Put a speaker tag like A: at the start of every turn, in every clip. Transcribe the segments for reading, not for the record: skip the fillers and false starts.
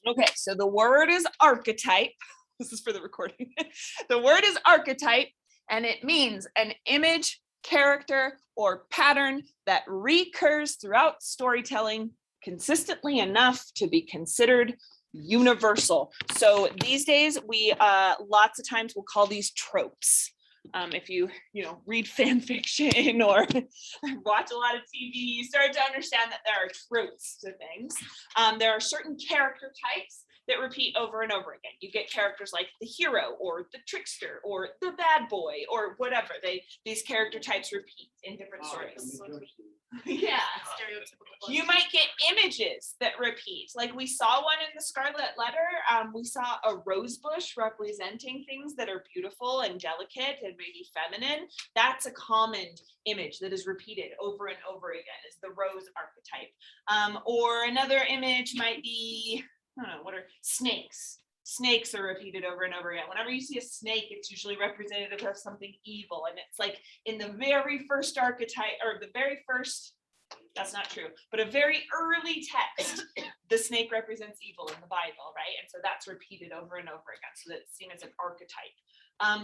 A: Okay, so the word is archetype. This is for the recording. The word is archetype, and it means an image, character, or pattern that recurs throughout storytelling consistently enough to be considered universal. So these days, we lots of times we'll call these tropes. If you read fan fiction or watch a lot of TV, you start to understand that there are tropes to things. There are certain character types that repeat over and over again. You get characters like the hero or the trickster or the bad boy or whatever. These character types repeat in different stories. Yeah. You might get images that repeat. Like we saw one in the Scarlet Letter. We saw a rose bush representing things that are beautiful and delicate and maybe feminine. That's a common image that is repeated over and over again, is the rose archetype. Or another image might be, I don't know, what are snakes? Snakes are repeated over and over again. Whenever you see a snake, it's usually representative of something evil. And it's like in the very first archetype, or the very first, that's not true, but a very early text, the snake represents evil in the Bible, right? And so that's repeated over and over again. So that's seen as an archetype.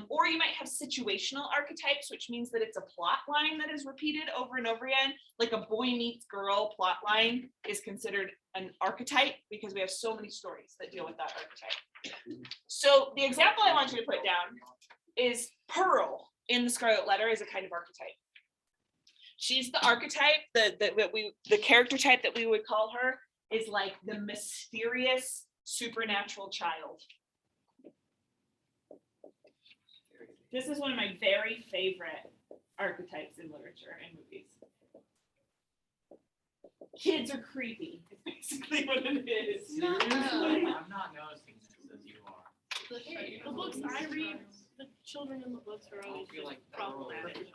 A: Or you might have situational archetypes, which means that it's a plot line that is repeated over and over again. Like a boy meets girl plot line is considered an archetype because we have so many stories that deal with that archetype. So the example I want you to put down is Pearl in the Scarlet Letter is a kind of archetype. She's the archetype, the character type that we would call her is like the mysterious supernatural child. This is one of my very favorite archetypes in literature and movies. Kids are creepy. It's basically what it is.
B: Seriously? I'm not noticing this as you are.
C: The books I read, the children in the books are always problematic.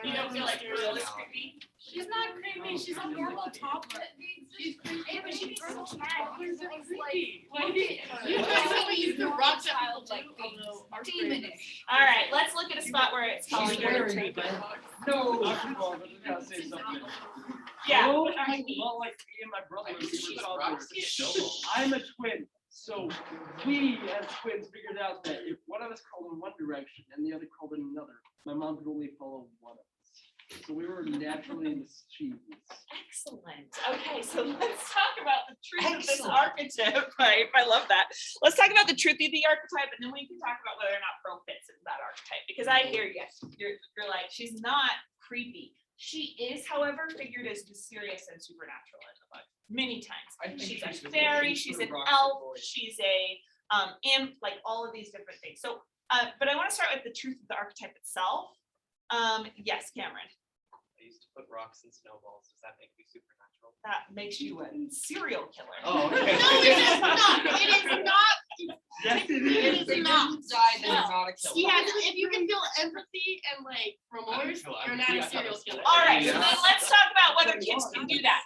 A: You don't feel like Pearl is creepy?
C: She's not creepy. She's a normal toddler. She's creepy, but she's a little child. She's creepy. You can rock child like demonish.
A: All right, let's look at a spot where it's calling her creepy.
B: No, I'm gonna say something.
A: Yeah.
B: Oh, well, like me and my brother, we were toddlers. I'm a twin. So we as twins figured out that if one of us called in one direction and the other called in another, my mom could only follow one of us. So we were naturally mischievous.
A: Excellent. Okay, so let's talk about the truth of this archetype. Right, I love that. Let's talk about the truth of the archetype, and then we can talk about whether or not Pearl fits into that archetype. Because I hear you. You're like, she's not creepy. She is, however, figured as mysterious and supernatural in the book many times. She's a fairy, she's an elf, she's a imp, like all of these different things. So, but I want to start with the truth of the archetype itself. Yes, Cameron.
D: I used to put rocks in snowballs. Does that make me supernatural?
A: That makes you a serial killer.
D: Oh, okay.
C: No, it is not. It is not.
B: Yes, it
C: It is not.
E: He has,
C: If you can feel empathy and like remorse, you're not a serial killer.
A: All right, so then let's talk about whether kids can do that.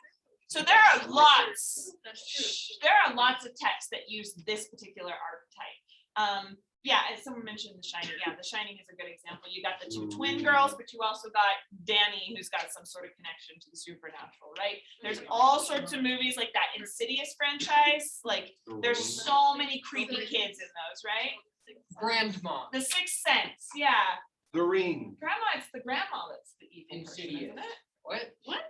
A: So there are lots.
C: That's true.
A: There are lots of texts that use this particular archetype. Yeah, as someone mentioned The Shining. Yeah, The Shining is a good example. You got the two twin girls, but you also got Danny, who's got some sort of connection to the supernatural, right? There's all sorts of movies like that Insidious franchise. Like, there's so many creepy kids in those, right?
E: Grandma.
A: The Sixth Sense, yeah.
F: The Ring.
A: Grandma, it's the grandma that's the evil person,
E: Insidious.
A: isn't it?
E: What?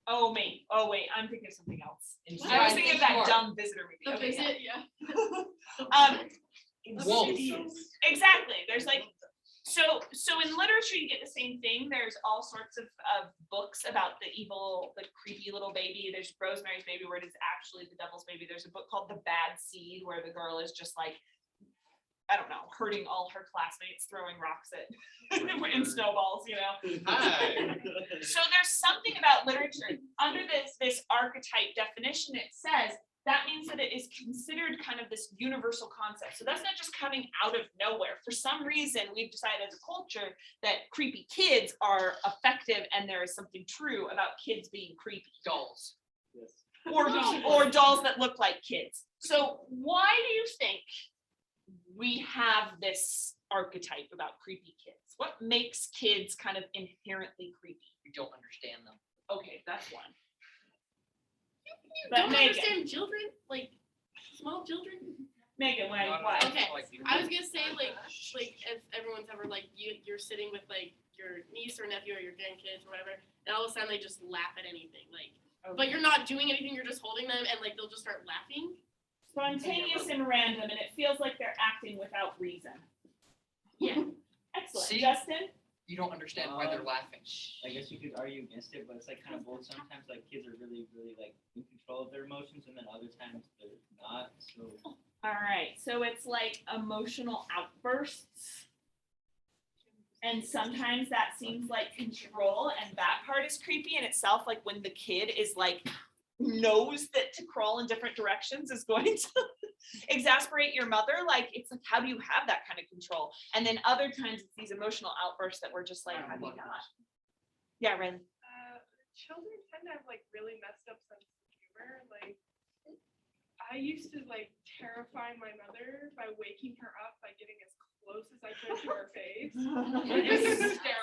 A: Oh, wait, I'm thinking of something else.
E: Insidious.
A: I was thinking of that dumb visitor movie.
C: The
A: Okay,
C: visit, yeah.
E: Wolf.
A: Exactly. There's like, so in literature you get the same thing. There's all sorts of books about the evil, the creepy little baby. There's Rosemary's Baby where it is actually the devil's baby. There's a book called The Bad Seed where the girl is just like, I don't know, hurting all her classmates, throwing rocks at in snowballs, you know.
D: Hi.
A: So there's something about literature under this archetype definition. It says that means that it is considered kind of this universal concept. So that's not just coming out of nowhere. For some reason, we've decided as a culture that creepy kids are effective and there is something true about kids being creepy.
E: Dolls.
B: Yes.
A: Or dolls that look like kids. So why do you think we have this archetype about creepy kids? What makes kids kind of inherently creepy?
E: We don't understand them.
A: Okay, that's one.
C: You
A: But
C: don't
A: Megan.
C: understand children? Like,
F: small children?
A: Megan, why?
E: Not
A: Why?
E: all
F: Okay,
E: like you.
F: I was gonna say like if everyone's ever like you're sitting with like your niece or nephew or your grandkids or whatever, and all of a sudden they just laugh at anything, like, but you're not doing anything, you're just holding them, and like they'll just start laughing.
A: Spontaneous and random, and it feels like they're acting without reason.
F: Yeah.
A: Excellent.
E: See?
A: Justin?
E: You don't understand why they're laughing.
G: I guess you could argue against it, but it's like kind of both. Sometimes like kids are really, really like in control of their emotions, and then other times they're not. So
A: All right, so it's like emotional outbursts. And sometimes that seems like control, and that part is creepy in itself, like when the kid is like, knows that to crawl in different directions is going to exasperate your mother. Like, it's like, how do you have that kind of control? And then other times it's these emotional outbursts that we're just like, how do you not? Yeah, Ren.
H: Children tend to have like really messed up sense of humor. Like, I used to like terrify my mother by waking her up by getting as close as I could to her face.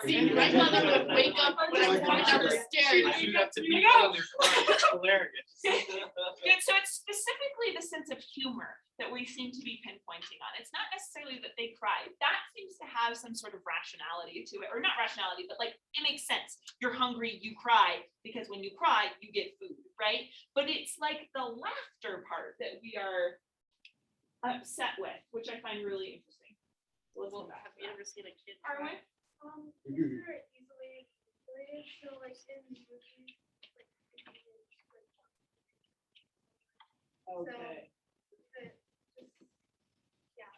F: See, my mother would wake up when I was walking down the stairs.
D: You have to be on their phone. It's hilarious.
A: Good. So it's specifically the sense of humor that we seem to be pinpointing on. It's not necessarily that they cry. That seems to have some sort of rationality to it, or not rationality, but like it makes sense. You're hungry, you cry, because when you cry, you get food, right? But it's like the laughter part that we are upset with, which I find really interesting. Let's go back.
F: Have you ever seen a kid
A: Are
F: cry?
H: Kids are easily manipulated, so like in movies, like
A: Okay.
H: yeah.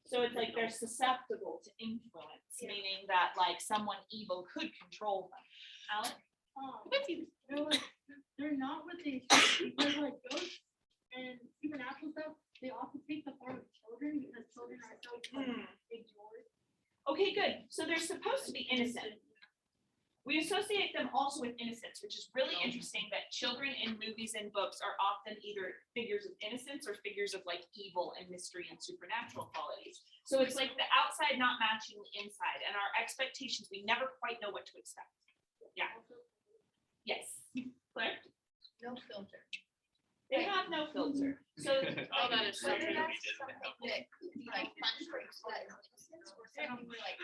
A: So it's like they're susceptible to influence,
H: Yeah.
A: meaning that like someone evil could control them. Alex?
C: They're not what they think. Because like ghosts and supernatural stuff, they often take the form of children because children are so ignored.
A: Okay, good. So they're supposed to be innocent. We associate them also with innocence, which is really interesting that children in movies and books are often either figures of innocence or figures of like evil and mystery and supernatural qualities. So it's like the outside not matching the inside, and our expectations, we never quite know what to expect. Yeah. Yes. Claire?
C: No filter.
A: They have no filter. So
F: Oh, that is so
C: Whether
F: true.
C: that's something that could be like fun for that is innocence, or something where like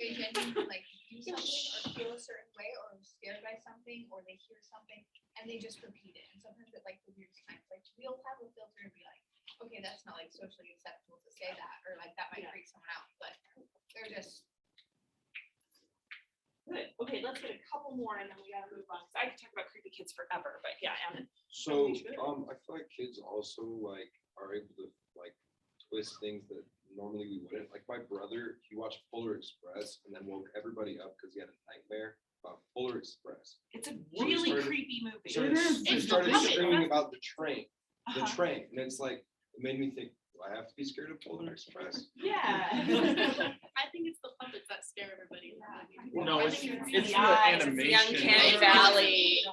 C: they genuinely like do something or feel a certain way or are scared by something or they hear something and they just repeat it. And sometimes at like the weirdest times, like we'll have a filter and be like, okay, that's not like socially acceptable to say that, or like that might freak someone out, but they're just
A: good. Okay, let's get a couple more and then we gotta move on. 'Cause I could talk about creepy kids forever, but yeah, Ammon.
I: So, I feel like kids also like are able to like twist things that normally we wouldn't. Like my brother, he watched Polar Express and then woke everybody up because he had a nightmare about Polar Express.
A: It's a
I: So we
A: really
I: started-
A: creepy movie.
I: So
F: It's
I: he
F: the
I: started
F: puppet.
I: screaming about the
A: Uh-huh.
I: train, and it's like it made me think, do I have to be scared of Polar Express?
A: Yeah.
F: I think it's the puppets that scare everybody.
D: No,
F: I
D: it's
F: think
D: it's
A: the
D: the
A: eyes, it's the
D: animation.
A: uncanny
F: It's-
A: valley.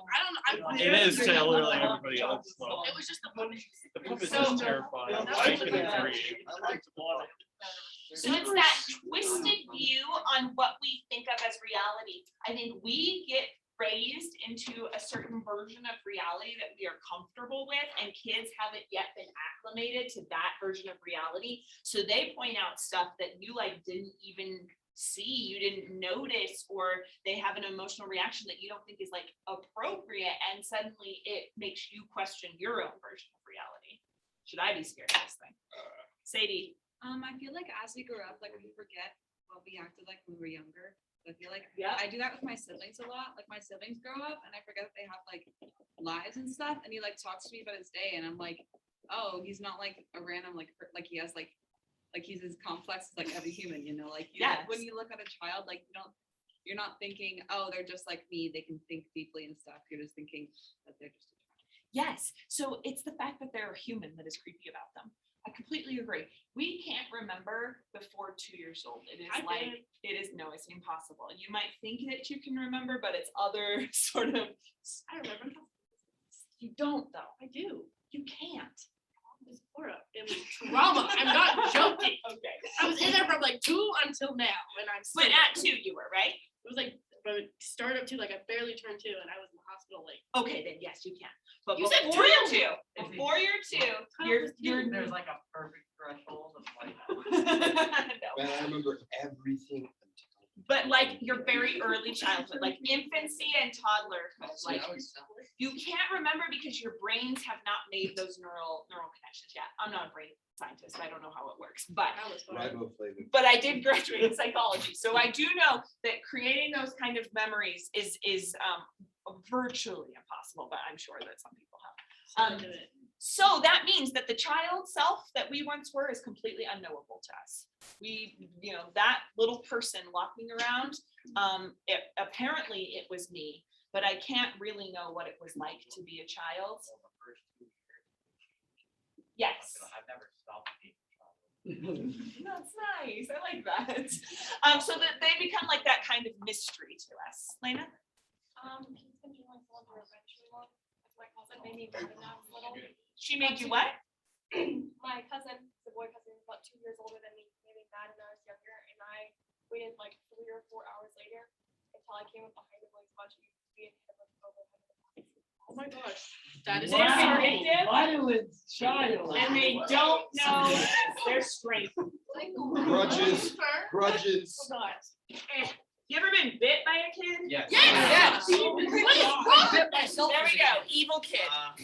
F: I don't.
D: It is to literally everybody else. though.
F: It was just the puppets.
D: The puppet's
A: So-
D: just terrifying. I can agree.
A: So it's that twisted view on what we think of as reality. I think we get raised into a certain version of reality that we are comfortable with, and kids haven't yet been acclimated to that version of reality. So they point out stuff that you like didn't even see, you didn't notice, or they have an emotional reaction that you don't think is like appropriate, and suddenly it makes you question your own version of reality. Should I be scared of this thing? Sadie.
J: I feel like as we grow up, like we forget what we acted like when we were younger. I feel like
A: Yeah.
J: I do that with my siblings a lot. Like my siblings grow up and I forget that they have like lives and stuff. And he like talks to me about his day and I'm like, oh, he's not like a random like he has like he's as complex as like every human, you know, like
A: Yes.
J: when you look at a child, like you're not thinking, oh, they're just like me, they can think deeply and stuff. You're just thinking that they're just a child.
A: Yes. So it's the fact that they're a human that is creepy about them. I completely agree. We can't remember before 2 years old. It is it's impossible. You might think that you can remember, but it's other sort of.
F: I remember.
A: You don't though.
F: I do.
A: You can't.
F: It was horrible. It was trauma. I'm not joking.
A: Okay.
F: I was in there from like 2 until now, and I'm.
A: But
F: still
A: at
F: there.
A: 2 you were, right?
F: It was like from start up to like I barely turned 2, and I was in the hospital like.
A: Okay, then yes, you can. But
F: You said
A: before you're
F: 2.
A: 2, before you're 2, you're
E: there's like a perfect threshold of like.
A: No.
I: Man, I remember everything.
A: But like your very early childhood, like infancy and toddlerhood, like you can't remember because your brains have not made those neural connections yet. I'm not a brain scientist. I don't know how it works, but
I: Riboflavin.
A: but I did graduate in psychology, so I do know that creating those kind of memories is virtually impossible. But I'm sure that some people have. So that means that the child self that we once were is completely unknowable to us. We, that little person walking around, apparently it was me, but I can't really know what it was like to be a child. Yes.
D: I've never stopped being a child.
A: That's nice. I like that. So that they become like that kind of mystery to us. Lena?
F: He's been doing like longer eventually one. My cousin made me mad when I was little.
A: She made you what?
F: My cousin, the boy cousin, is about 2 years older than me, made me mad when I was younger, and I waited like 3 or 4 hours later until I came up behind him like watching me and him like over him.
A: Oh my gosh.
F: That is
A: Wow.
F: vindictive.
B: Violent child.
A: And they don't know their strength.
I: Grudges.
A: Hold on. You ever been bit by a kid?
D: Yes.
F: Yes.
A: Oh my
F: What is
A: God.
F: wrong?
E: Bit myself
A: There
E: as
A: we
E: a
A: go.
E: kid.
A: Evil kid.
D: That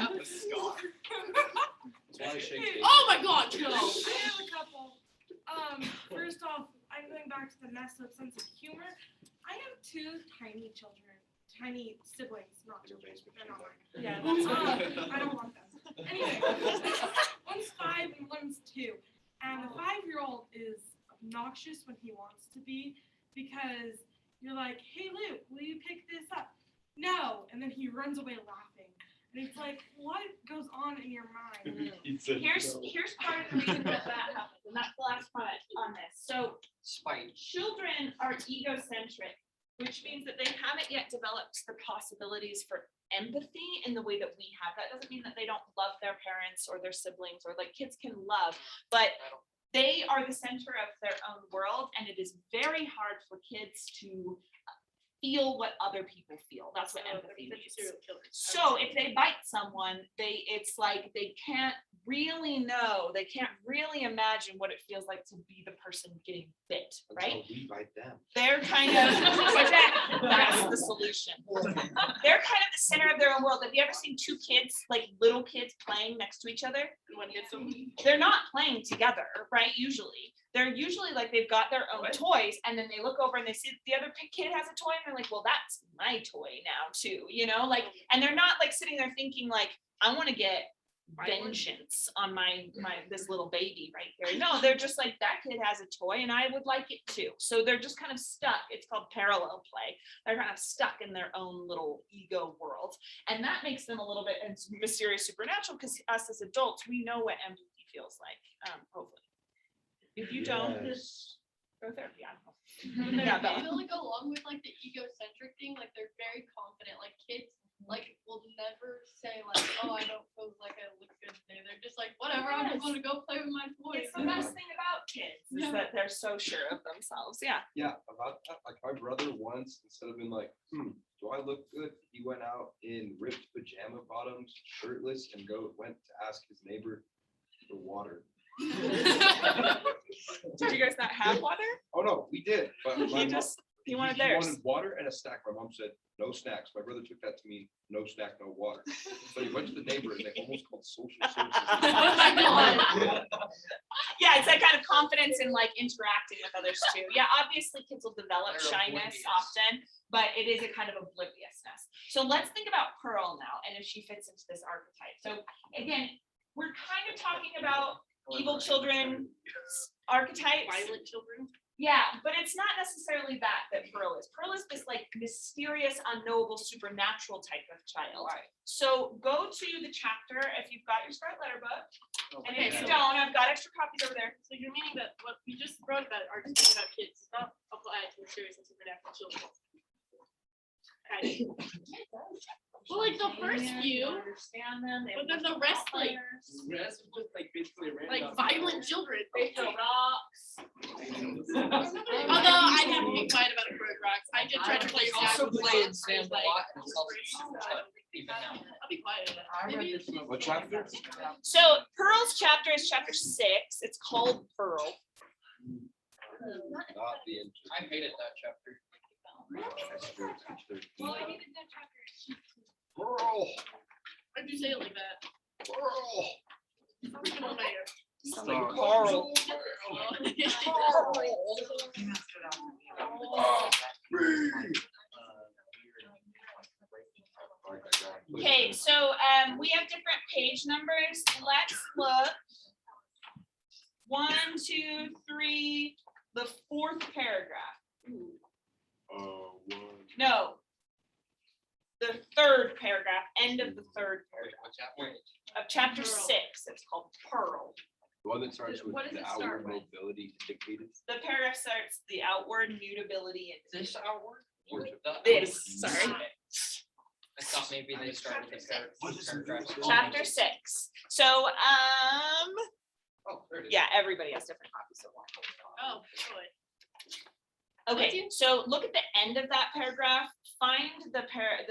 A: Yeah,
D: was a scar.
I: That's why I shake hands.
F: Oh my God, no.
H: I have a couple. First off, I'm going back to the messed up sense of humor. I have 2 tiny children, tiny siblings, not children. They're not mine.
A: Yeah, that's
H: I don't want them. Anyway, one's 5 and one's 2. And the 5-year-old is obnoxious when he wants to be because you're like, hey Luke, will you pick this up? No, and then he runs away laughing. And it's like, what goes on in your mind?
A: Here's part of the reason that happens, and that's the last part on this. So
E: Spite.
A: children are egocentric, which means that they haven't yet developed the possibilities for empathy in the way that we have. That doesn't mean that they don't love their parents or their siblings, or like kids can love, but they are the center of their own world, and it is very hard for kids to feel what other people feel. That's what empathy means. So if they bite someone, it's like they can't really know, they can't really imagine what it feels like to be the person getting bit, right?
I: Until we bite them.
A: They're kind of, exactly, that's the solution. They're kind of the center of their own world. Have you ever seen 2 kids, like little kids playing next to each other?
F: And one gets them.
A: They're not playing together, right? Usually. They're usually like they've got their own toys, and then they look over and they see the other kid has a toy, and they're like, well, that's my toy now too, like, and they're not like sitting there thinking like, I want to get vengeance on my this little baby right here. No, they're just like, that kid has a toy and I would like it too. So they're just kind of stuck. It's called parallel play. They're kind of stuck in their own little ego world, and that makes them a little bit mysterious, supernatural, because us as adults, we know what empathy feels like, hopefully. If you don't,
I: Yes.
A: go therapy. I don't know.
F: But
A: Yeah,
F: they
A: Bella.
F: feel like along with like the egocentric thing, like they're very confident. Like kids like will never say like, oh, I don't feel like I look good today. They're just like, whatever, I just want to go play with my toys.
A: It's the best thing about kids is that they're so sure of themselves. Yeah.
I: Yeah, about that. Like my brother once, instead of being like, do I look good? He went out in ripped pajama bottoms, shirtless, and went to ask his neighbor for water.
A: Did you guys not have water?
I: Oh no, we did. But
A: He wanted
I: he
A: theirs.
I: wanted water and a snack. My mom said no snacks. My brother took that to mean no snack, no water. So he went to the neighbor, and they almost called social services.
A: Oh my God. Yeah, it's that kind of confidence in like interacting with others too. Yeah, obviously kids will develop
E: They're
A: shyness
E: oblivious.
A: often, but it is a kind of obliviousness. So let's think about Pearl now, and if she fits into this archetype. So again, we're kind of talking about evil children archetypes.
F: Violent children.
A: Yeah, but it's not necessarily that Pearl is. Pearl is this like mysterious, unknowable, supernatural type of child.
E: Right.
A: So go to the chapter if you've got your Scarlet Letter book, and if you
F: so-
A: don't, I've got extra copies over there.
F: So you're meaning that what we just wrote about are just about kids, not applied to mysterious and supernatural children. Well, like the first few,
C: Understand them.
F: but then the rest, like
B: The rest is just like basically a random.
F: violent children.
C: They throw rocks.
F: Although I have to be quiet about bird rocks. I did try to play.
E: I also
F: Sam with
E: played
F: rocks,
E: Sam
F: like,
E: a lot and it's also super fun, even now.
F: I'll be quiet.
E: I read
F: Maybe-
E: this one.
I: What chapter?
A: So Pearl's chapter is chapter 6. It's called Pearl.
I: Not the interest.
E: I hated that chapter.
I: Pearl,
F: Why'd you say it like that?
I: Pearl.
F: Come on, man.
A: Sounds like Carl. Okay, so we have different page numbers. Let's look. 1, 2, 3, the 4th paragraph. No. The 3rd paragraph, end of the 3rd
E: Wait,
A: paragraph
E: what chapter?
A: of chapter 6. It's called Pearl.
I: The one that starts with
C: What does
I: the
C: it start
I: outward
C: with?
I: mobility indicated.
A: The paragraph starts the outward mutability and
E: This outward? Or the-
A: this. Sorry.
E: I thought maybe they started with
I: What is
E: paragraph.
I: it?
A: Chapter 6. So
E: Oh, there it is.
A: yeah, everybody has different copies. So
F: Oh, boy.
A: okay, so look at the end of that paragraph. Find the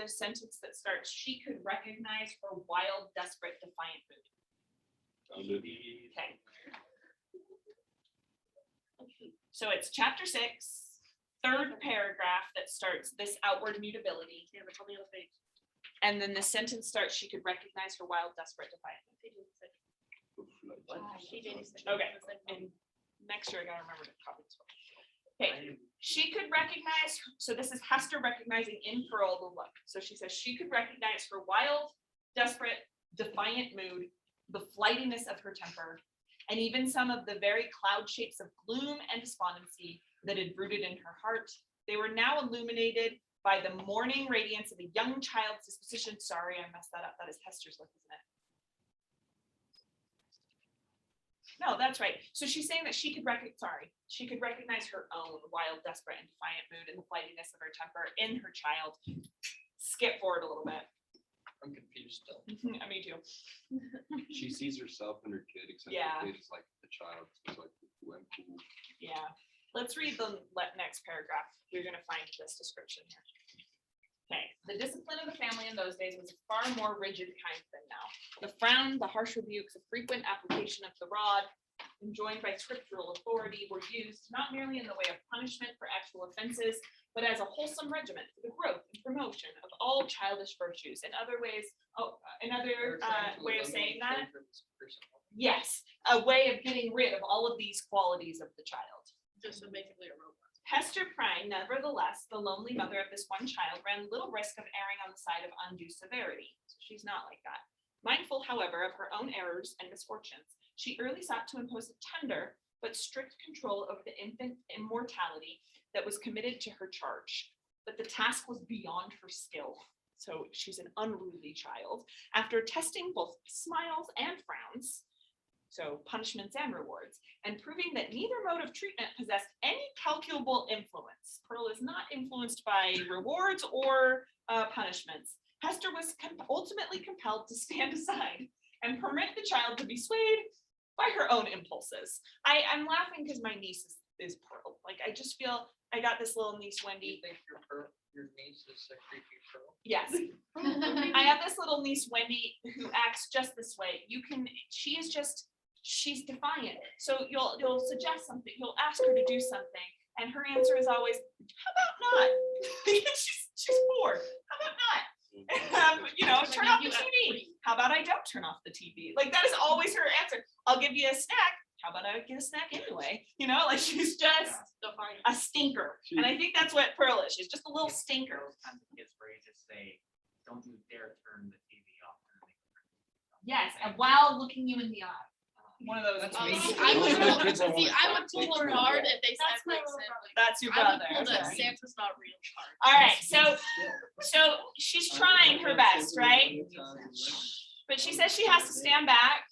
A: sentence that starts, she could recognize her wild, desperate, defiant mood. Okay. So it's chapter 6, 3rd paragraph that starts this outward mutability.
F: Yeah, but tell me on the page.
A: And then the sentence starts, she could recognize her wild, desperate, defiant mood.
F: Page 86. Page 86.
A: Okay. And next year I gotta remember to copy this one. Okay, she could recognize, so this is Hester recognizing in Pearl the look. So she says she could recognize her wild, desperate, defiant mood, the flightiness of her temper, and even some of the very cloud shapes of gloom and despondency that had brooded in her heart. They were now illuminated by the morning radiance of a young child's disposition. Sorry, I messed that up. That is Hester's look, isn't it? No, that's right. So she's saying that she could recognize her own wild, desperate, and defiant mood and the flightiness of her temper in her child. Skip forward a little bit.
E: I'm confused still.
A: Me too.
I: She sees herself in her kid, except
A: Yeah.
I: the kid is like the child. So it's like when cool.
A: Yeah. Let's read the next paragraph. We're going to find this description here. Okay. The discipline of the family in those days was a far more rigid kind than now. The frown, the harsh rebukes, the frequent application of the rod, enjoined by scriptural authority, were used not merely in the way of punishment for actual offenses, but as a wholesome regimen for the growth and promotion of all childish virtues. In other ways, another way of saying that, yes, a way of getting rid of all of these qualities of the child.
F: Just basically a robot.
A: Hester Prynne, nevertheless, the lonely mother of this one child, ran little risk of erring on the side of undue severity. So she's not like that. Mindful, however, of her own errors and misfortunes, she early sought to impose a tender but strict control over the infant immortality that was committed to her charge. But the task was beyond her skill. So she's an unruly child. After testing both smiles and frowns, so punishments and rewards, and proving that neither mode of treatment possessed any calculable influence. Pearl is not influenced by rewards or punishments. Hester was ultimately compelled to stand aside and permit the child to be swayed by her own impulses. I'm laughing because my niece is Pearl. Like, I just feel, I got this little niece,
E: Do
A: Wendy.
E: you think your niece is a creepy girl?
A: Yes. I have this little niece, Wendy, who acts just this way. She's defiant. So you'll suggest something, you'll ask her to do something, and her answer is always, how about not? she's bored. How about not? Turn off the TV. How about I don't turn off the TV? Like, that is always her answer. I'll give you a snack. How about I get a snack anyway? She's just a stinker. And I think that's what Pearl is. She's just a little stinker.
G: Those kinds of kids where you just say, don't you dare turn the TV off.
A: Yes, and while looking you in the eye. One of those.
E: That's me.
F: I would pull her hard if they said
C: That's my
F: like
C: little
F: Santa.
A: That's your
F: I would
A: brother.
F: pull the
A: Okay.
F: Santa's not real card.
A: All right, so she's trying her best, right? But she says she has to stand back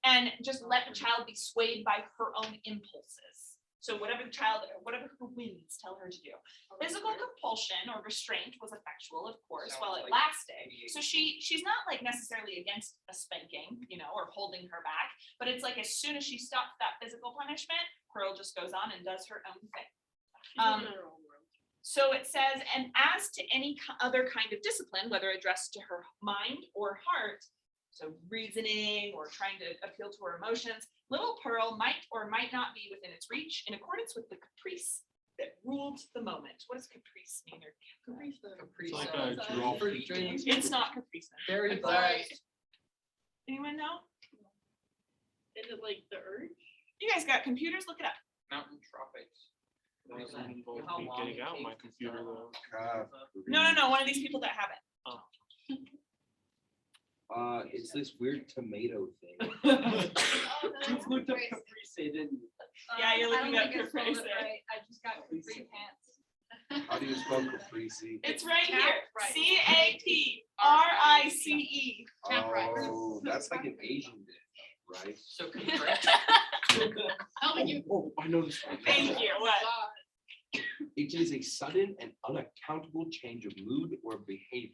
A: and just let the child be swayed by her own impulses. So whatever her winds tell her to do. Physical compulsion or restraint was effectual, of course, while it lasted. So she's not like necessarily against a spanking, or holding her back, but it's like as soon as she stops that physical punishment, Pearl just goes on and does her own thing.
F: She's living in her own world.
A: So it says, and as to any other kind of discipline, whether addressed to her mind or heart, so reasoning or trying to appeal to her emotions, little Pearl might or might not be within its reach in accordance with the caprice that ruled the moment. What does caprice mean? Or
E: Caprice.
K: It's like a girl.
A: it's not caprice.
E: Very
F: It's
E: blessed.
A: Anyone know?
F: Is it like the urge?
A: You guys got computers? Look it up.
E: Mountain tropics.
K: Doesn't involve
E: How
K: me
E: long
K: getting
E: it
K: out my
E: takes to
K: computer
E: sell.
K: though.
A: No. One of these people that have it.
I: It's this weird tomato thing.
B: You looked up caprice, didn't you?
A: Yeah, you're looking
J: I
A: up
J: don't think I spelled
A: caprice.
J: it right. I just got free pants.
I: How do you spell caprese?
A: It's right here.
J: Right.
A: CAPRICE.
I: Oh, that's like an Asian dish, right?
E: So compressed.
I: Oh, I know this one.
A: Thank you. What?
I: It is a sudden and unaccountable change of mood or behavior.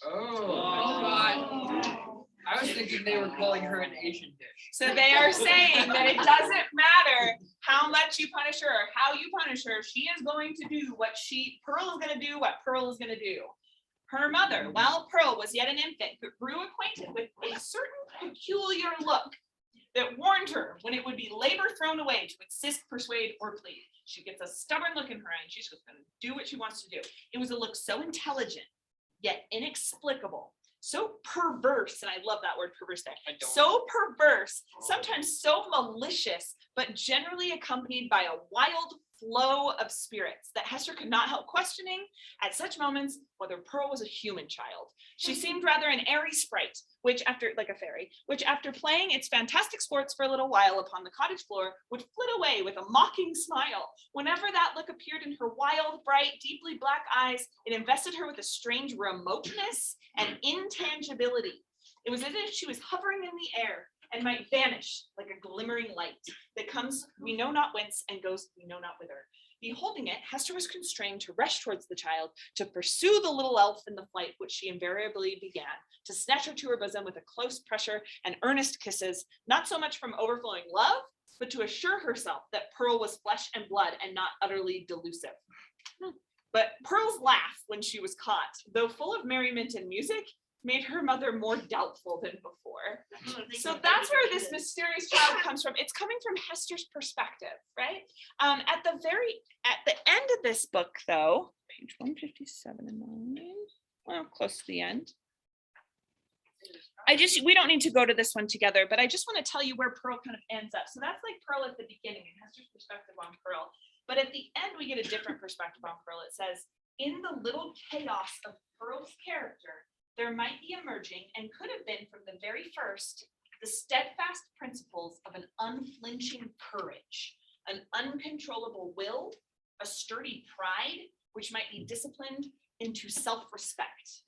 E: Oh. I was thinking they were calling her an Asian dish.
A: So they are saying that it doesn't matter how much you punish her or how you punish her. She is going to do what Pearl is going to do what Pearl is going to do. Her mother, while Pearl was yet an infant, grew acquainted with a certain peculiar look that warned her when it would be labor thrown away to insist, persuade, or plead. She gets a stubborn look in her eye and she's just going to do what she wants to do. It was a look so intelligent, yet inexplicable, so perverse, and I love that word perverse there, so perverse, sometimes so malicious, but generally accompanied by a wild flow of spirits that Hester could not help questioning at such moments whether Pearl was a human child. She seemed rather an airy sprite, like a fairy, which after playing its fantastic sports for a little while upon the cottage floor, would flit away with a mocking smile. Whenever that look appeared in her wild, bright, deeply black eyes, it invested her with a strange remoteness and intangibility. It was as if she was hovering in the air and might vanish like a glimmering light that comes we know not whence and goes we know not whither. Beholding it, Hester was constrained to rush towards the child, to pursue the little elf in the flight which she invariably began, to snatch her to her bosom with a close pressure and earnest kisses, not so much from overflowing love, but to assure herself that Pearl was flesh and blood and not utterly delusive. But Pearl's laugh when she was caught, though full of merriment and music, made her mother more doubtful than before. So that's where this mysterious child comes from. It's coming from Hester's perspective, right? At the end of this book, though, page 157 and 9, well, close to the end. We don't need to go to this one together, but I just want to tell you where Pearl kind of ends up. So that's like Pearl at the beginning and Hester's perspective on Pearl. But at the end, we get a different perspective on Pearl. It says, in the little chaos of Pearl's character, there might be emerging, and could have been from the very first, the steadfast principles of an unflinching courage, an uncontrollable will, a sturdy pride, which might be disciplined into self-respect.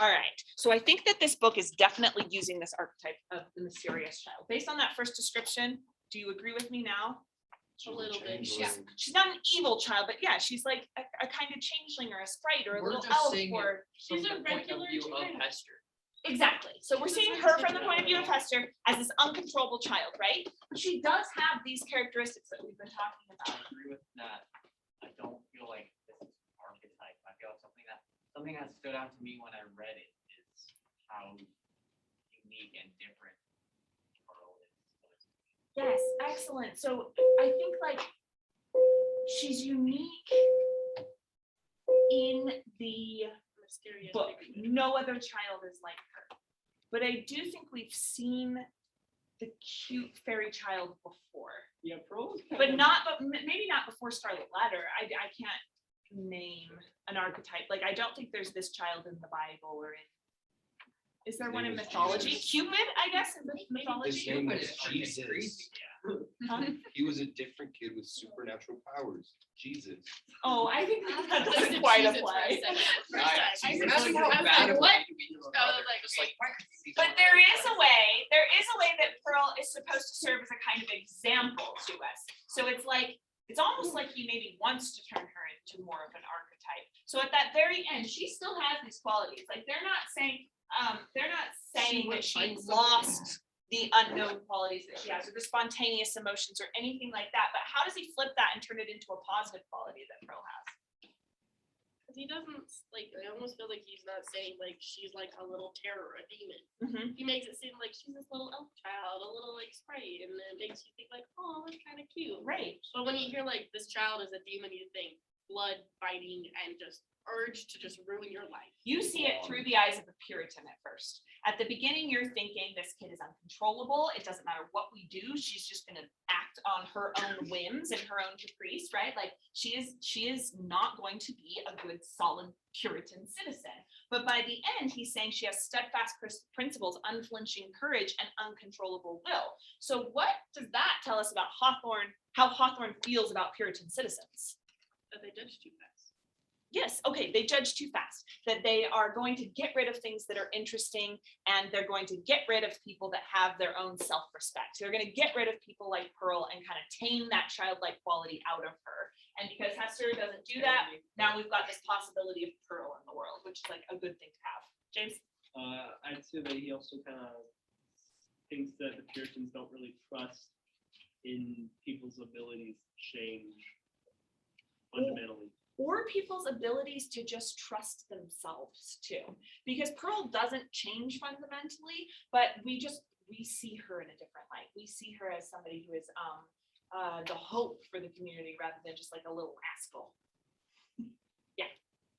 A: All right, so I think that this book is definitely using this archetype of the mysterious child. Based on that first description, do you agree with me now?
F: A little bit.
A: She's not an evil child, but yeah, she's like a kind of changeling or a sprite or a
E: We're
A: little
E: just
A: elf
E: seeing it
A: or
F: She's
E: from
F: a
E: the point of
F: regular
E: view of
F: child.
E: Hester.
A: exactly. So we're seeing her from the point of view of Hester as this uncontrollable child, right? But she does have these characteristics that we've been talking
G: I
A: about.
G: agree with that. I don't feel like this is archetype. I feel like something that stood out to me when I read it is how unique and different Pearl is.
A: Yes, excellent. So I think like she's unique in the
F: Mysterious
A: book.
F: figure.
A: No other child is like her. But I do think we've seen the cute fairy child before.
B: Yeah, Pearl.
A: But maybe not before Scarlet Letter. I can't name an archetype. Like I don't think there's this child in the Bible or in. Is there one in mythology? Cupid, I guess, in mythology.
I: His name was
E: Cupid is freaking
I: Jesus.
E: crazy.
I: He was a different kid with supernatural powers. Jesus.
A: Oh, I think that
F: Just
A: doesn't
F: to
A: quite
F: choose it for a
A: apply.
F: second.
G: I
F: First
G: imagine
F: time.
G: how
F: I was
G: bad
F: like,
G: it
F: what?
G: would be to be your
F: I was
G: mother,
F: like,
G: just like, why couldn't you be
A: But
G: one of
A: there
G: those
A: is a way that Pearl is supposed to serve as a kind of example to us. So it's like, it's almost like he maybe wants to turn her into more of an archetype. So at that very end, she still has these qualities. Like they're not saying that she lost the unknown qualities that she has, or the spontaneous emotions, or anything like that. But how does he flip that and turn it into a positive quality that Pearl has?
F: Because he doesn't, like, I almost feel like he's not saying, like, she's like a little terror, a demon. He makes it seem like she's this little elf child, a little, like, sprite, and then it makes you think, like, oh, that's kind of cute.
A: Right.
F: But when you hear, like, this child is a demon, you think blood, fighting, and just urge to just ruin your life.
A: You see it through the eyes of a Puritan at first. At the beginning, you're thinking this kid is uncontrollable. It doesn't matter what we do. She's just going to act on her own whims and her own caprice, right? Like she is not going to be a good, solid Puritan citizen. But by the end, he's saying she has steadfast principles, unflinching courage, and uncontrollable will. So what does that tell us about Hawthorne, how Hawthorne feels about Puritan citizens?
F: That they judge too fast.
A: Yes, okay, they judge too fast, that they are going to get rid of things that are interesting, and they're going to get rid of people that have their own self-respect. They're going to get rid of people like Pearl and kind of tame that childlike quality out of her. And because Hester doesn't do that, now we've got this possibility of Pearl in the world, which is like a good thing to have. James?
B: I'd say that he also kind of thinks that the Puritans don't really trust in people's abilities to change fundamentally.
A: Or people's abilities to just trust themselves too. Because Pearl doesn't change fundamentally, but we see her in a different light. We see her as somebody who is the hope for the community rather than just like a little rascal. Yeah.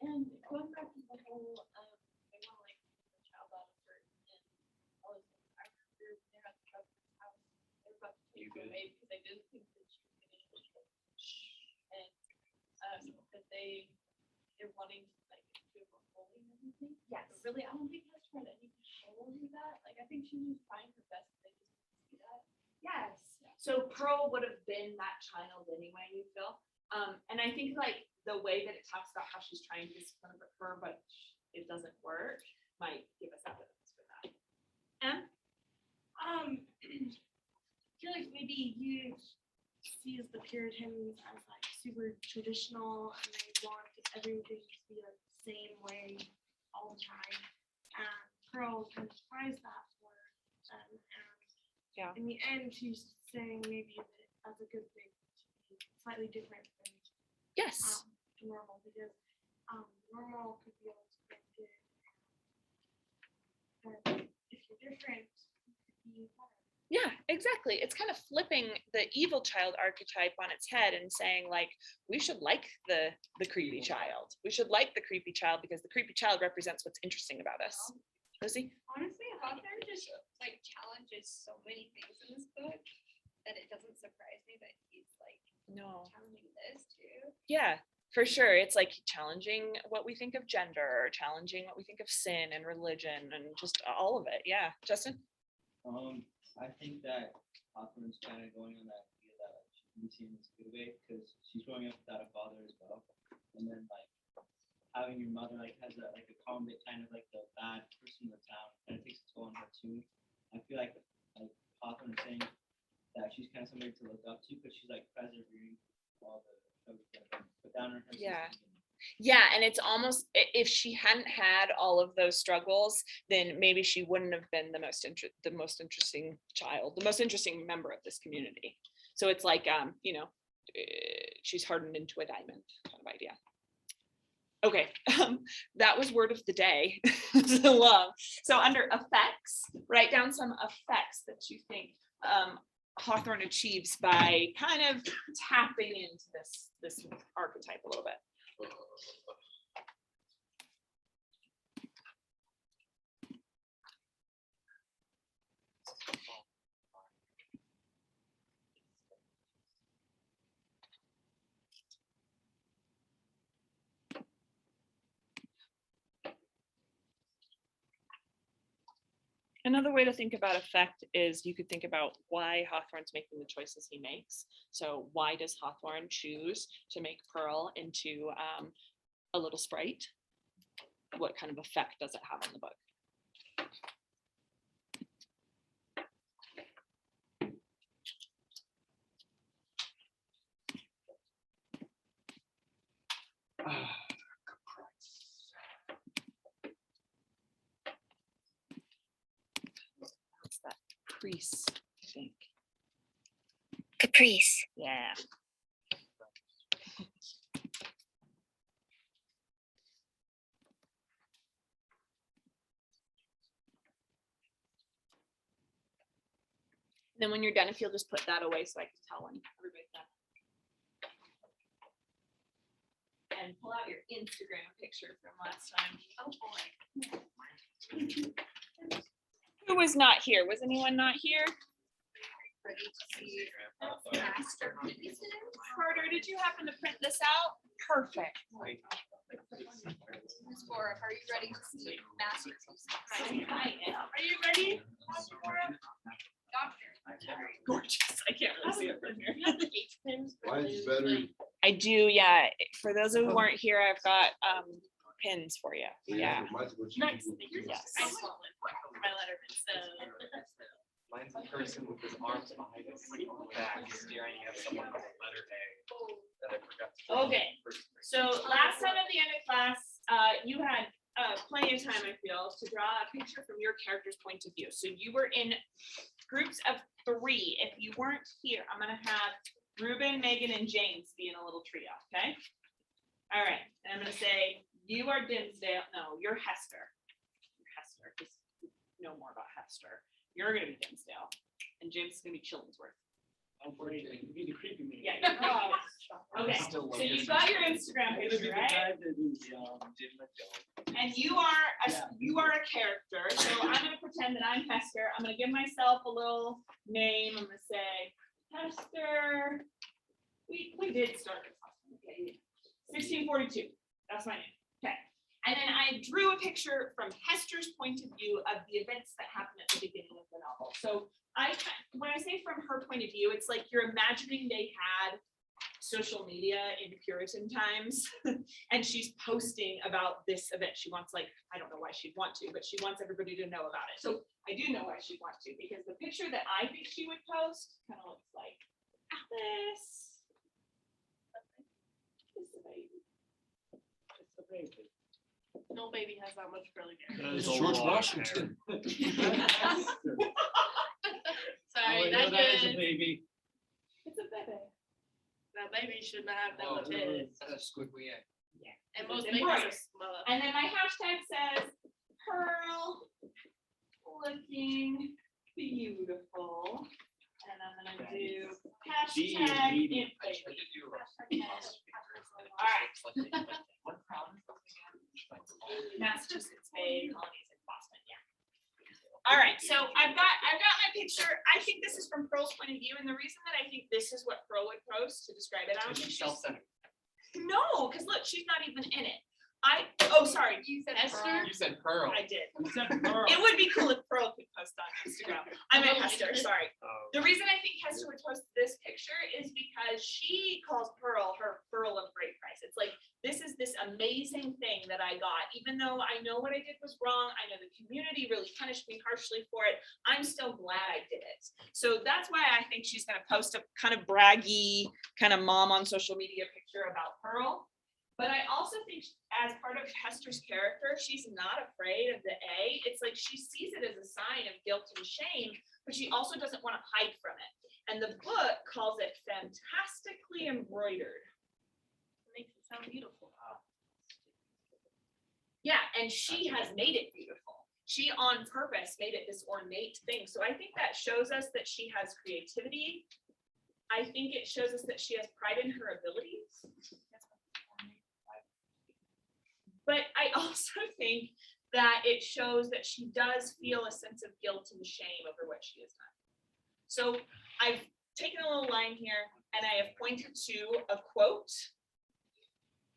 F: And going back to the whole, they want to like the child out of her and all this. I remember they had to go to his house. They were about to take her away because they didn't think that she was going to kill. And that they're wanting to like do a holy and everything.
A: Yes.
F: But really, I don't think that's trying to even show you that. Like I think she was trying her best. They just didn't see that.
A: Yes. So Pearl would have been that child anyway, you feel? And I think like the way that it talks about how she's trying to discipline her, but it doesn't work, might give us evidence for that.
H: I feel like maybe you see as the Puritans as like super traditional and they want everything to be like the same way all the time. And Pearl kind of tries that for them. And in the end, she's saying maybe that that's a good thing to be slightly different than normal, because normal could be unexpected. And if you're different, you could be better.
A: Yeah, exactly. It's kind of flipping the evil child archetype on its head and saying like, we should like the creepy child. We should like the creepy child because the creepy child represents what's interesting about us. Lucy?
C: Honestly, Hawthorne just like challenges so many things in this book that it doesn't surprise me that he's like challenging this too.
A: Yeah, for sure. It's like challenging what we think of gender, or challenging what we think of sin and religion and just all of it. Yeah. Justin?
L: I think that Hawthorne's kind of going on that idea that like, she can be seen in this good way because she's growing up without a father as well. And then like having your mother like has a like a common bit kind of like the bad person in the town kind of takes a toll on her too. I feel like Hawthorne is saying that she's kind of somebody to look up to because she's like persevering all the troubles that have been put down on her.
A: Yeah, and it's almost, if she hadn't had all of those struggles, then maybe she wouldn't have been the most interesting child, the most interesting member of this community. So it's like, she's hardened into a diamond kind of idea. Okay, that was word of the day. So under effects, write down some effects that you think Hawthorne achieves by kind of tapping into this archetype a little bit. Another way to think about effect is you could think about why Hawthorne's making the choices he makes. So why does Hawthorne choose to make Pearl into a little sprite? What kind of effect does it have on the book? What's that? Caprice, I think.
M: Caprice.
A: Yeah. Then when you're done, if you'll just put that away so I can tell when everybody's done. And pull out your Instagram picture from last time. Oh boy. Who was not here? Was anyone not here?
C: Ready to see masterpiece.
A: Carter, did you happen to print this out? Perfect.
C: Ms. Bora, are you ready to see masterpiece?
A: I am. Are you ready?
C: Doctor.
A: Gorgeous. I can't really see it from here.
I: Mine's better.
A: I do, yeah. For those who weren't here, I've got pins for you. Yeah.
I: Mine's what you
F: Nice.
I: do.
A: Yes.
F: I saw it for my Letterman, so.
D: Mine's a person with his arms behind his back staring at someone with a letter A that I forgot to.
A: Okay. So last time at the end of class, you had plenty of time, I feel, to draw a picture from your character's point of view. So you were in groups of 3. If you weren't here, I'm gonna have Ruben, Megan, and James be in a little trio, okay? All right, and I'm gonna say, you are Dinsdale, no, you're Hester. You're Hester, because you know more about Hester. You're gonna be Dinsdale, and James is gonna be Chillensworth.
B: Oh, great. You be the creepy man.
A: Yeah, you're creepy. Okay, so you've got your Instagram
B: I'm gonna be
A: picture,
B: the
A: right?
B: guy that is, did my job.
A: And you are a character, so I'm gonna pretend that I'm Hester. I'm gonna give myself a little name. I'm gonna say Hester. We did start this. Okay. 1642. That's my name. Okay. And then I drew a picture from Hester's point of view of the events that happened at the beginning of the novel. So when I say from her point of view, it's like you're imagining they had social media in Puritan times and she's posting about this event. She wants, like, I don't know why she'd want to, but she wants everybody to know about it. So I do know why she'd want to, because the picture that I think she would post kind of looks like this. It's a baby.
B: It's a baby.
F: No baby has that much curly hair.
K: It's George Washington.
F: Sorry,
B: that is a
F: good.
B: baby.
A: It's a baby.
F: That baby should not have that
E: Oh,
F: much hair.
E: that's a squiggly egg.
F: And most
A: It's
F: babies are
A: embroidered.
F: small.
A: And then my hashtag says Pearl looking beautiful. And I'm gonna do hashtag
B: Gee,
A: inflated. All right. Massachusetts Bay colonies in Boston, yeah. All right, so I've got my picture. I think this is from Pearl's point of view, and the reason that I think this is what Pearl would post to describe it, I don't think she's
D: Self-centered.
A: no, because look, she's not even in it. Sorry,
C: You said
F: Esther?
D: You said Pearl.
A: I did.
B: Except Pearl.
A: It would be cool if Pearl could post on Instagram. I meant Hester, sorry.
D: Oh.
A: The reason I think Hester would post this picture is because she calls Pearl her Pearl of great price. It's like, this is this amazing thing that I got. Even though I know what I did was wrong, I know the community really punished me harshly for it, I'm still glad I did it. So that's why I think she's gonna post a kind of braggy, kind of mom on social media picture about Pearl. But I also think as part of Hester's character, she's not afraid of the A. It's like she sees it as a sign of guilt and shame, but she also doesn't want to hide from it. And the book calls it fantastically embroidered.
F: Makes it sound beautiful.
A: Yeah, and she has made it beautiful. She on purpose made it this ornate thing. So I think that shows us that she has creativity. I think it shows us that she has pride in her abilities. But I also think that it shows that she does feel a sense of guilt and shame over what she has done. So I've taken a little line here and I have pointed to a quote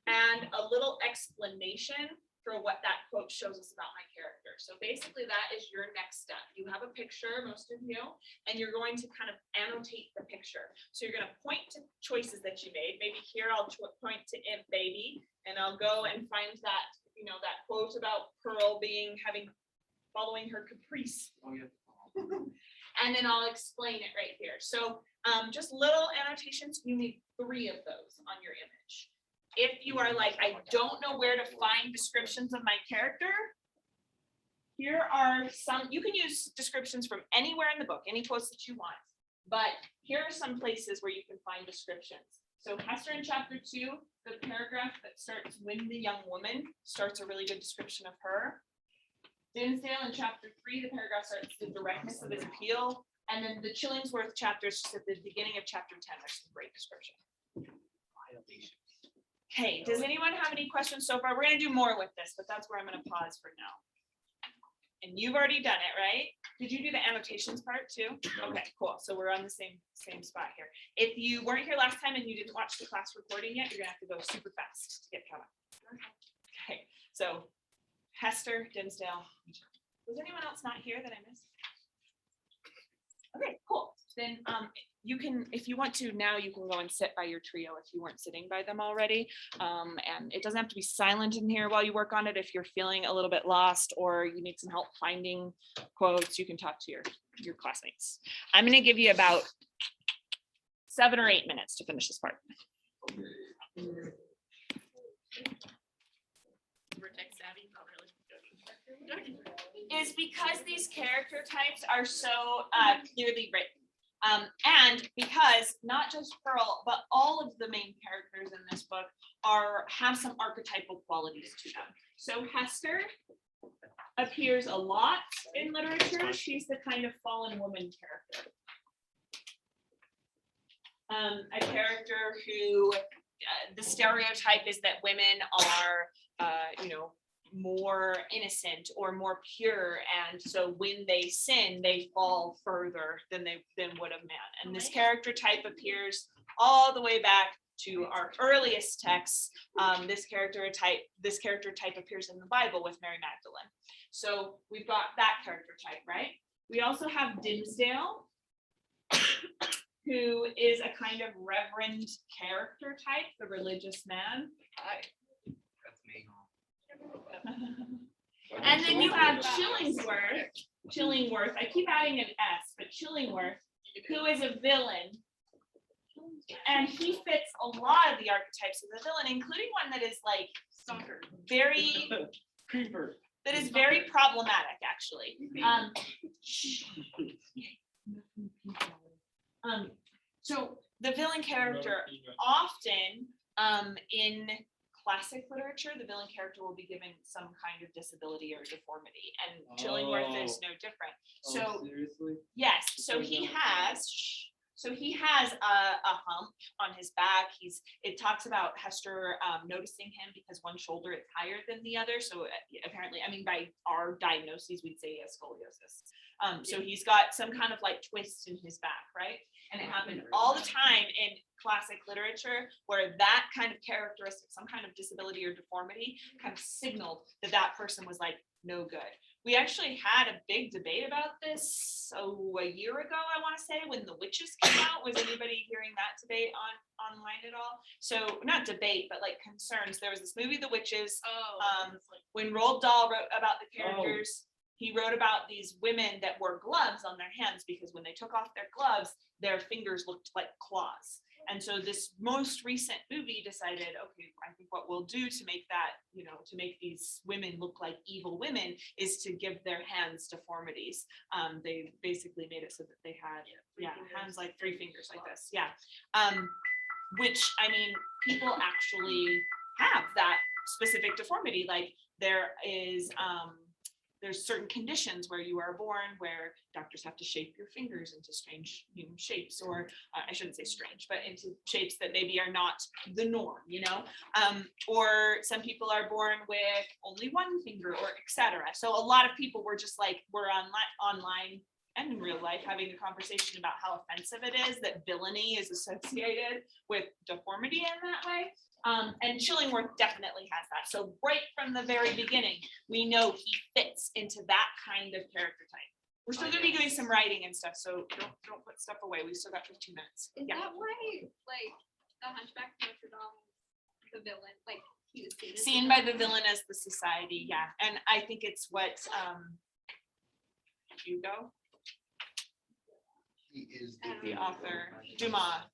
A: and a little explanation for what that quote shows us about my character. So basically that is your next step. You have a picture, most of you, and you're going to kind of annotate the picture. So you're going to point to choices that you made. Maybe here I'll point to Imp Baby, and I'll go and find that, that quote about Pearl following her caprice.
D: Oh, yeah.
A: And then I'll explain it right here. So just little annotations, you need 3 of those on your image. If you are like, I don't know where to find descriptions of my character, here are some, you can use descriptions from anywhere in the book, any quotes that you want, but here are some places where you can find descriptions. So Hester in chapter 2, the paragraph that starts "When the young woman" starts a really good description of her. Dinsdale in chapter 3, the paragraph starts "The directness of his appeal." And then the Chillingsworth chapters just at the beginning of chapter 10, there's some great description. Okay, does anyone have any questions so far? We're gonna do more with this, but that's where I'm gonna pause for now. And you've already done it, right? Did you do the annotations part too? Okay, cool. So we're on the same spot here. If you weren't here last time and you didn't watch the class recording yet, you're gonna have to go super fast to get caught up. Okay, so Hester, Dinsdale. Was anyone else not here that I missed? Okay, cool. Then you can, if you want to now, you can go and sit by your trio if you weren't sitting by them already. And it doesn't have to be silent in here while you work on it. If you're feeling a little bit lost or you need some help finding quotes, you can talk to your classmates. I'm going to give you about 7 or 8 minutes to finish this part.
F: Vertex savvy, not really.
A: Is because these character types are so clearly written. And because not just Pearl, but all of the main characters in this book have some archetypal qualities to them. So Hester appears a lot in literature. She's the kind of fallen woman character. A character who the stereotype is that women are, more innocent or more pure, and so when they sin, they fall further than would a man. And this character type appears all the way back to our earliest texts. This character type appears in the Bible with Mary Magdalene. So we've got that character type, right? We also have Dinsdale, who is a kind of reverend character type, the religious man.
D: That's me.
A: And then you have Chillingworth. I keep adding an S, but Chillingworth, who is a villain. And he fits a lot of the archetypes of the villain, including one that is like very problematic, actually. So the villain character often in classic literature, the villain character will be given some kind of disability or deformity, and Chillingworth is no different. So
B: seriously?
A: yes, so he has a hump on his back. It talks about Hester noticing him because one shoulder is higher than the other. So apparently, I mean, by our diagnoses, we'd say he has scoliosis. So he's got some kind of like twist in his back, right? And it happened all the time in classic literature where that kind of characteristic, some kind of disability or deformity, kind of signaled that person was like no good. We actually had a big debate about this a year ago, I want to say, when The Witches came out. Was anybody hearing that debate online at all? So not debate, but like concerns. There was this movie, The Witches. When Roald Dahl wrote about the characters, he wrote about these women that wore gloves on their hands because when they took off their gloves, their fingers looked like claws. And so this most recent movie decided, okay, I think what we'll do to make that, to make these women look like evil women is to give their hands deformities. They basically made it so that they had, hands like 3 fingers like this. Yeah. Which, I mean, people actually have that specific deformity. Like there's certain conditions where you are born where doctors have to shape your fingers into strange shapes, or I shouldn't say strange, but into shapes that maybe are not the norm, or some people are born with only 1 finger, or etc. So a lot of people were just like, we're online and in real life having a conversation about how offensive it is that villainy is associated with deformity in that way. And Chillingworth definitely has that. So right from the very beginning, we know he fits into that kind of character type. We're still gonna be doing some writing and stuff, so don't put stuff away. We've still got 15 minutes.
C: Is
A: Yeah.
C: that why, like, the Hunchback of Notre Dame, the villain, like, he was
A: Seen by the villain as the society, yeah. And I think it's what Hugo,
I: He is
A: the author, Dumas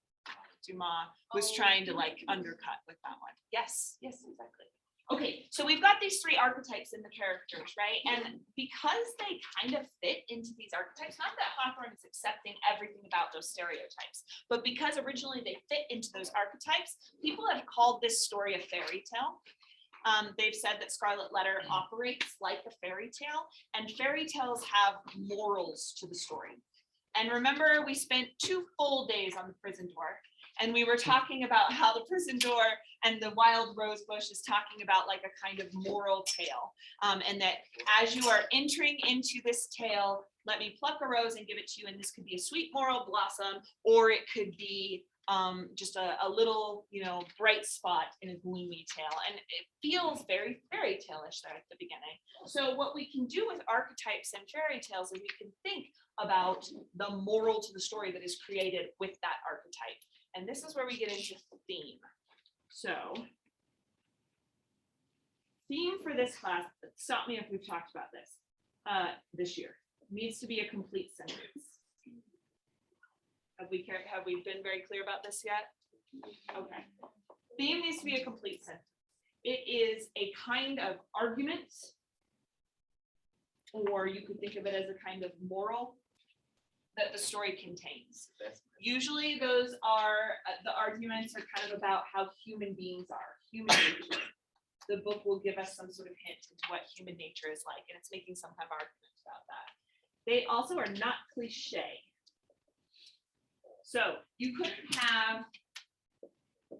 A: was trying to like undercut with that one. Yes, exactly. Okay, so we've got these 3 archetypes in the characters, right? And because they kind of fit into these archetypes, not that Hawthorne is accepting everything about those stereotypes, but because originally they fit into those archetypes, people have called this story a fairy tale. They've said that Scarlet Letter operates like a fairy tale, and fairy tales have morals to the story. And remember, we spent 2 full days on the prison door, and we were talking about how the prison door and the wild rose bush is talking about like a kind of moral tale. And that as you are entering into this tale, let me pluck a rose and give it to you. And this could be a sweet moral blossom, or it could be just a little, bright spot in a gloomy tale. And it feels very fairy tale-ish there at the beginning. So what we can do with archetypes and fairy tales is we can think about the moral to the story that is created with that archetype. And this is where we get into theme. So theme for this class, stop me if we've talked about this year, needs to be a complete sentence. Have we been very clear about this yet? Okay. Theme needs to be a complete sentence. It is a kind of argument, or you could think of it as a kind of moral that the story contains. Usually those are, the arguments are kind of about how human beings are, human nature. The book will give us some sort of hint into what human nature is like, and it's making some kind of argument about that. They also are not cliche. So you couldn't have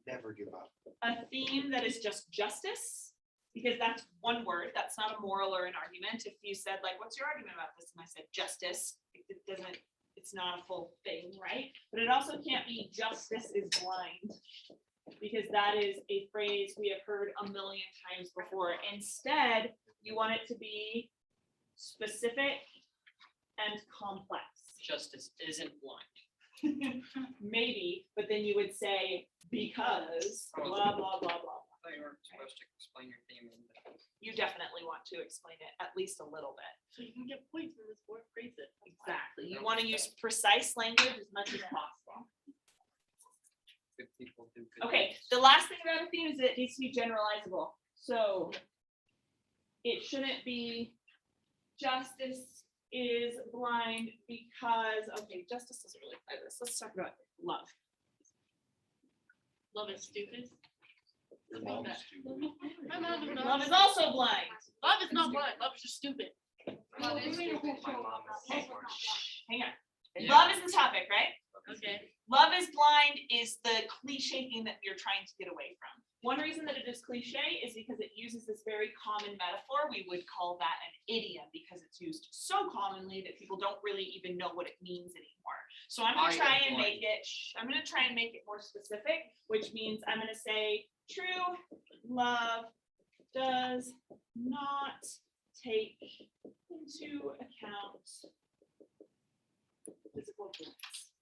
I: Never give up.
A: a theme that is just justice, because that's one word. That's not a moral or an argument. If you said, like, what's your argument about this? And I said justice, it's not a full thing, right? But it also can't be justice is blind, because that is a phrase we have heard a million times before. Instead, you want it to be specific and complex.
E: Justice isn't blind.
A: Maybe, but then you would say because blah blah blah blah.
E: I thought you were supposed to explain your theme.
A: You definitely want to explain it at least a little bit.
F: So you can get points for this word, phrase it.
A: Exactly. You want to use precise language as much as possible.
E: Good people do good
A: Okay,
E: things.
A: the last thing about a theme is it needs to be generalizable. So it shouldn't be justice is blind because, okay, justice doesn't really apply to this. Let's talk about love.
F: Love is stupid.
I: Your mom's stupid.
F: My mom is not.
A: Love is also blind.
F: Love is not blind. Love is just stupid.
J: Love is
E: My mom is
A: Okay.
E: smart.
A: Hang on.
E: Yeah.
A: Love is the topic, right?
F: Okay.
A: Love is blind is the cliche thing that you're trying to get away from. One reason that it is cliche is because it uses this very common metaphor. We would call that an idiom because it's used so commonly that people don't really even know what it means anymore. So I'm going to try and make it, I'm going to try and make it more specific, which means I'm going to say true love does not take into account physical goods.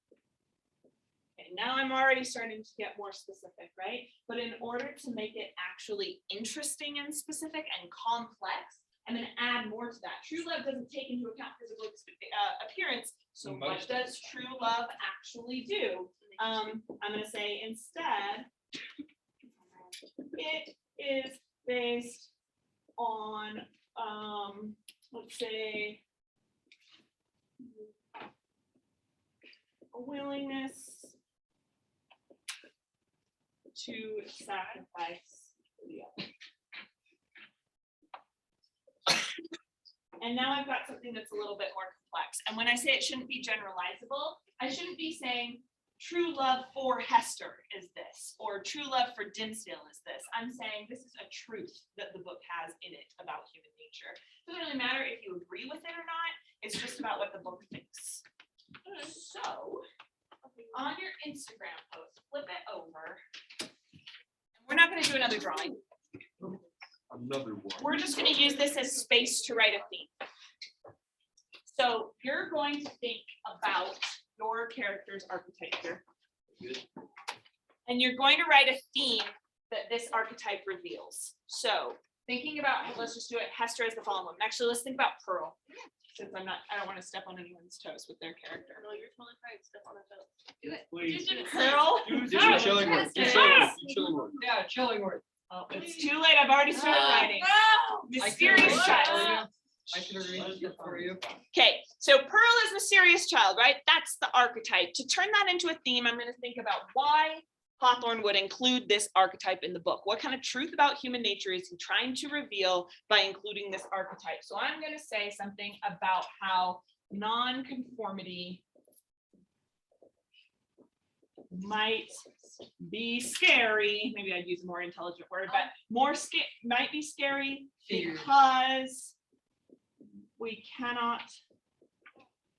A: Okay, now I'm already starting to get more specific, right? But in order to make it actually interesting and specific and complex, I'm going to add more to that. True love doesn't take into account physical appearance. So what does true love actually do? I'm going to say instead, it is based on, let's say, a willingness to sacrifice the other. And now I've got something that's a little bit more complex. And when I say it shouldn't be generalizable, I shouldn't be saying true love for Hester is this, or true love for Dimmesdale is this. I'm saying this is a truth that the book has in it about human nature. It doesn't really matter if you agree with it or not. It's just about what the book thinks. So on your Instagram post, flip it over. We're not going to do another drawing.
I: Another one.
A: We're just going to use this as space to write a theme. So you're going to think about your character's archetype here. And you're going to write a theme that this archetype reveals. So thinking about, let's just do it, Hester as the fallen woman. Actually, let's think about Pearl. Since I don't want to step on anyone's toes with their character.
F: No, you're totally fine. Step on a toe.
J: Do it.
K: Please.
A: Pearl.
K: Do your chilling work. Do chilling work.
E: Yeah, chilling word.
A: Oh, it's too late. I've already started writing. Mysterious
E: I
A: child.
E: can arrange it for you.
A: Okay, so Pearl is mysterious child, right? That's the archetype. To turn that into a theme, I'm going to think about why Hawthorne would include this archetype in the book. What kind of truth about human nature is he trying to reveal by including this archetype? So I'm going to say something about how nonconformity might be scary. Maybe I'd use a more intelligent word, but might be scary because we cannot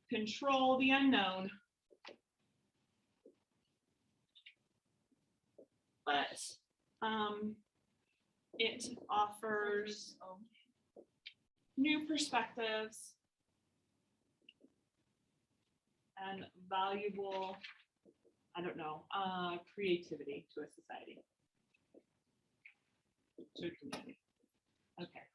A: control the unknown. But it offers new perspectives and valuable, creativity to a society, to a community. Okay,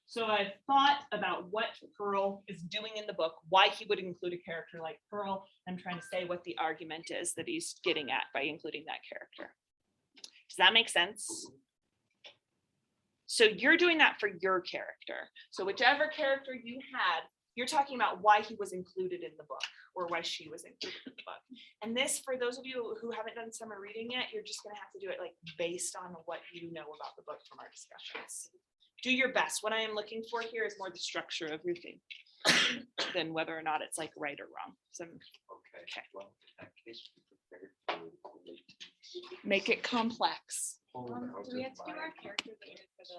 A: so I've thought about what Pearl is doing in the book, why he would include a character like Pearl. I'm trying to say what the argument is that he's getting at by including that character. Does that make sense? So you're doing that for your character. So whichever character you had, you're talking about why he was included in the book or why she was included in the book. And this, for those of you who haven't done summer reading yet, you're just going to have to do it like based on what you know about the book from our discussions. Do your best. What I am looking for here is more the structure of your thing than whether or not it's like right or wrong. So, okay.
I: Well, in that case, be prepared for late.
A: Make it complex.
J: Do we have to do our characters that we did for the